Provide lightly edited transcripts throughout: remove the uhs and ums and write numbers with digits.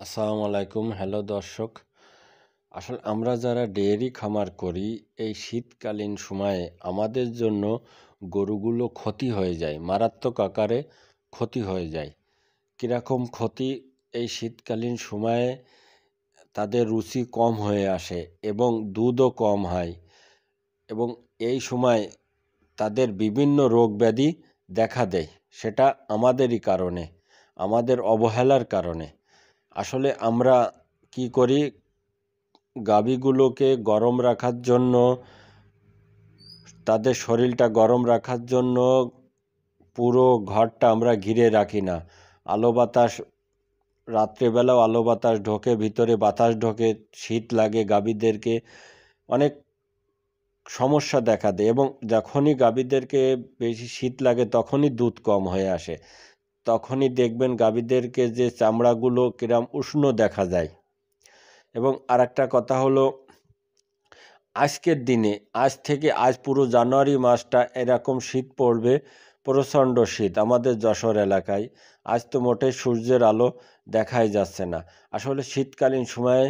আসসালামু আলাইকুম। হ্যালো দর্শক। আসলে আমরা যারা ডেয়ারি খামার করি, এই শীতকালীন সময়ে আমাদের জন্য গরুগুলো ক্ষতি হয়ে যায়, মারাত্মক আকারে ক্ষতি হয়ে যায়। কীরকম ক্ষতি? এই শীতকালীন সময়ে তাদের রুচি কম হয়ে আসে এবং দুধও কম হয়, এবং এই সময় তাদের বিভিন্ন রোগ ব্যাধি দেখা দেয়। সেটা আমাদেরই কারণে, আমাদের অবহেলার কারণে। আসলে আমরা কি করি, গাভীগুলোকে গরম রাখার জন্য, তাদের শরীরটা গরম রাখার জন্য পুরো ঘরটা আমরা ঘিরে রাখি না। আলো বাতাস, রাত্রেবেলাও আলো বাতাস ঢোকে, ভিতরে বাতাস ঢোকে, শীত লাগে গাভীদেরকে, অনেক সমস্যা দেখা দেয়। এবং যখনই গাভীদেরকে বেশি শীত লাগে তখনই দুধ কম হয়ে আসে। তখনই দেখবেন গাভীদেরকে যে চামড়াগুলো কিরম উষ্ণ দেখা যায়। এবং আরেকটা কথা হলো, আজকের দিনে, আজ পুরো জানুয়ারি মাসটা এরকম শীত পড়বে, প্রচণ্ড শীত আমাদের যশোর এলাকায়। আজ তো মোটেই সূর্যের আলো দেখাই যাচ্ছে না। আসলে শীতকালীন সময়ে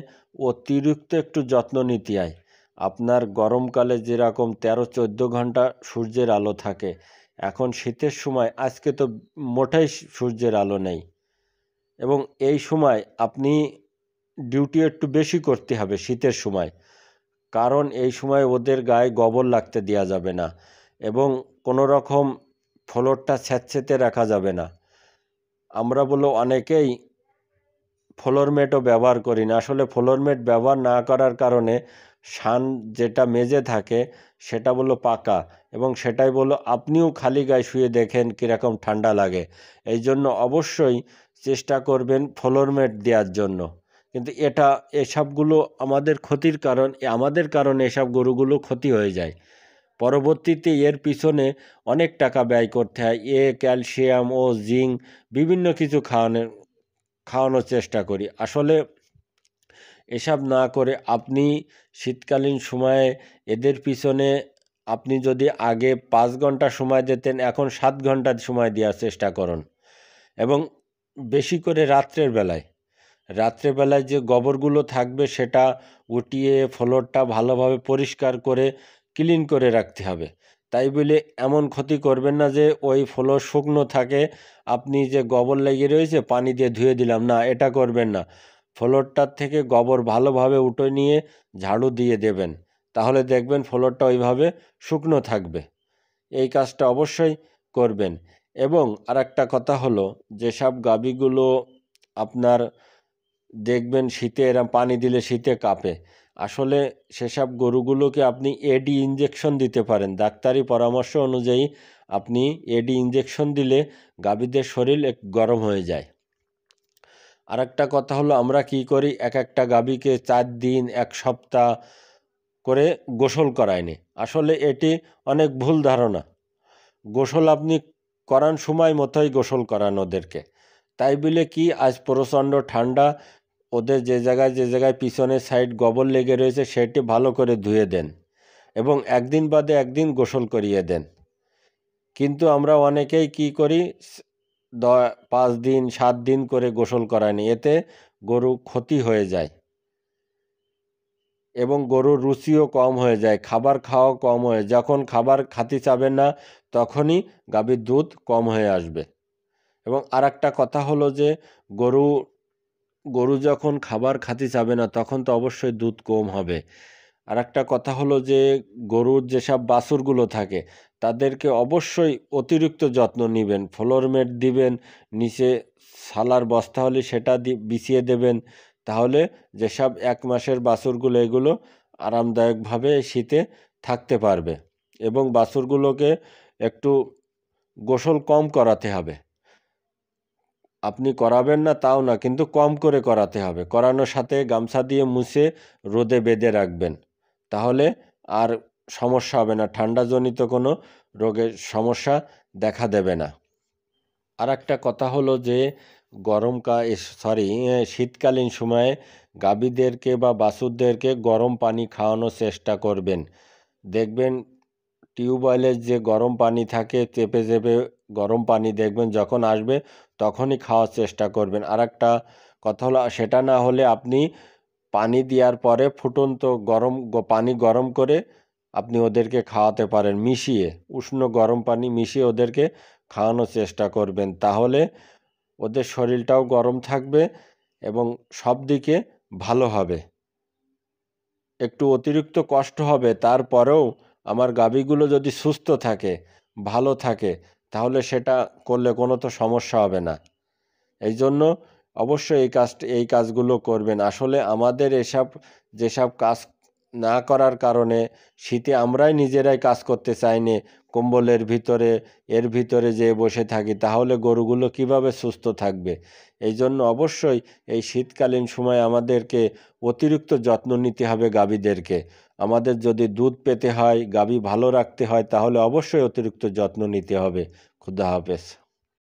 অতিরিক্ত একটু যত্ন নিতে হয়। আপনার গরমকালে যেরকম 13-14 ঘন্টা সূর্যের আলো থাকে, এখন শীতের সময় আজকে তো মোটেই সূর্যের আলো নেই। এবং এই সময় আপনি ডিউটি একটু বেশি করতে হবে শীতের সময়, কারণ এই সময় ওদের গায়ে গোবর লাগতে দেওয়া যাবে না, এবং কোনো রকম ফ্লোরটা স্যাঁতসেঁতে রাখা যাবে না। আমরা বলো অনেকেই ফ্লোরমেটও ব্যবহার করি না। আসলে ফ্লোরমেট ব্যবহার না করার কারণে সান যেটা মেঝে থাকে সেটা বলো পাকা, এবং সেটাই বলো আপনিও খালি গায়ে শুয়ে দেখেন কীরকম ঠান্ডা লাগে। এই জন্য অবশ্যই চেষ্টা করবেন ফ্লোরমেট দেওয়ার জন্য। কিন্তু এসবগুলো আমাদের ক্ষতির কারণ, আমাদের কারণে এসব গরুগুলো ক্ষতি হয়ে যায়। পরবর্তীতে এর পিছনে অনেক টাকা ব্যয় করতে হয়। ক্যালসিয়াম ও জিঙ্ক বিভিন্ন কিছু খাওয়ানোর চেষ্টা করি। আসলে এসব না করে আপনি শীতকালীন সময়ে এদের পিছনে, আপনি যদি আগে 5 ঘন্টা সময় দিতেন, এখন 7 ঘন্টা সময় দেওয়ার চেষ্টা করুন। এবং বেশি করে রাত্রেবেলায় যে গোবরগুলো থাকবে সেটা উঠিয়ে ফ্লোরটা ভালোভাবে পরিষ্কার করে ক্লিন করে রাখতে হবে। তাই বলে এমন ক্ষতি করবেন না যে ওই ফ্লোর শুকনো থাকে, আপনি যে গোবর লেগে রয়েছে পানি দিয়ে ধুয়ে দিলাম, না, এটা করবেন না। ফ্লোরটার থেকে গোবর ভালোভাবে উঠে নিয়ে ঝাড়ু দিয়ে দেবেন, তাহলে দেখবেন ফ্লোরটা ওইভাবে শুকনো থাকবে। এই কাজটা অবশ্যই করবেন। এবং আরেকটা কথা হলো, যেসব গাভীগুলো আপনার দেখবেন শীতে এরম পানি দিলে শীতে কাঁপে, আসলে সেসব গরুগুলোকে আপনি এডি ইঞ্জেকশন দিতে পারেন। ডাক্তারি পরামর্শ অনুযায়ী আপনি এডি ইঞ্জেকশন দিলে গাভীদের শরীর গরম হয়ে যায়। আরেকটা কথা হলো, আমরা কি করি, একটা গাভীকে 4 দিন 1 সপ্তাহ করে গোসল করাই নি। আসলে এটি অনেক ভুল ধারণা। গোসল আপনি করান সময় মতোই গোসল করান ওদেরকে। তাই বলে কি, আজ প্রচণ্ড ঠান্ডা, ওদের যে জায়গায় পিছনের সাইড গোবর লেগে রয়েছে সেটি ভালো করে ধুয়ে দেন, এবং একদিন বাদে একদিন গোসল করিয়ে দেন। কিন্তু আমরা অনেকেই কি করি, 5 দিন 7 দিন করে গোসল করানি, এতে গরু ক্ষতি হয়ে যায় এবং গরুর রুচিও কম হয়ে যায়, খাবার খাওয়া কম হয়ে, যখন খাবার খাতে চাবেন না তখনই গাভীর দুধ কম হয়ে আসবে। এবং আরেকটা কথা হলো যে, গরু গরু যখন খাবার খাতে চাবে না তখন তো অবশ্যই দুধ কম হবে। আরেকটা কথা হলো যে, গরুর যেসব বাছুরগুলো থাকে তাদেরকে অবশ্যই অতিরিক্ত যত্ন নিবেন। ফ্লোরমেট দিবেন, নিচে সালার বস্তা হলে সেটা বিছিয়ে দেবেন, তাহলে যেসব 1 মাসের বাছুরগুলো এগুলো আরামদায়কভাবে শীতে থাকতে পারবে। এবং বাছুরগুলোকে একটু গোসল কম করাতে হবে। আপনি করাবেন না তাও না, কিন্তু কম করে করাতে হবে। করানোর সাথে গামছা দিয়ে মুছে রোদে বেঁধে রাখবেন, তাহলে আর সমস্যা হবে না, ঠান্ডাজনিত কোনো রোগের সমস্যা দেখা দেবে না। আরেকটা কথা হলো যে, শীতকালীন সময়ে গাভীদেরকে বা বাছুরদেরকে গরম পানি খাওয়ানোর চেষ্টা করবেন। দেখবেন টিউবওয়েলের যে গরম পানি থাকে, চেপে চেপে গরম পানি দেখবেন যখন আসবে তখনই খাওয়ার চেষ্টা করবেন। আরেকটা কথা হলো সেটা না হলে আপনি পানি দেওয়ার পরে ফুটন্ত পানি গরম করে আপনি ওদেরকে খাওয়াতে পারেন মিশিয়ে, উষ্ণ গরম পানি মিশিয়ে ওদেরকে খাওয়ানোর চেষ্টা করবেন। তাহলে ওদের শরীরটাও গরম থাকবে এবং সব দিকে ভালো হবে। একটু অতিরিক্ত কষ্ট হবে, তারপরেও আমার গাভীগুলো যদি সুস্থ থাকে, ভালো থাকে, তাহলে সেটা করলে কোনো তো সমস্যা হবে না। এই জন্য অবশ্যই এই কাজগুলো করবেন। আসলে আমাদের যেসব কাজ না করার কারণে শীতে আমরাই নিজেরাই কাজ করতে চাই নে, কম্বলের ভিতরে এর ভিতরে যেয়ে বসে থাকি, তাহলে গরুগুলো কিভাবে সুস্থ থাকবে? এই জন্য অবশ্যই এই শীতকালীন সময় আমাদেরকে অতিরিক্ত যত্ন নিতে হবে গাভীদেরকে। আমাদের যদি দুধ পেতে হয়, গাভী ভালো রাখতে হয়, তাহলে অবশ্যই অতিরিক্ত যত্ন নিতে হবে। খুদা হাফেজ।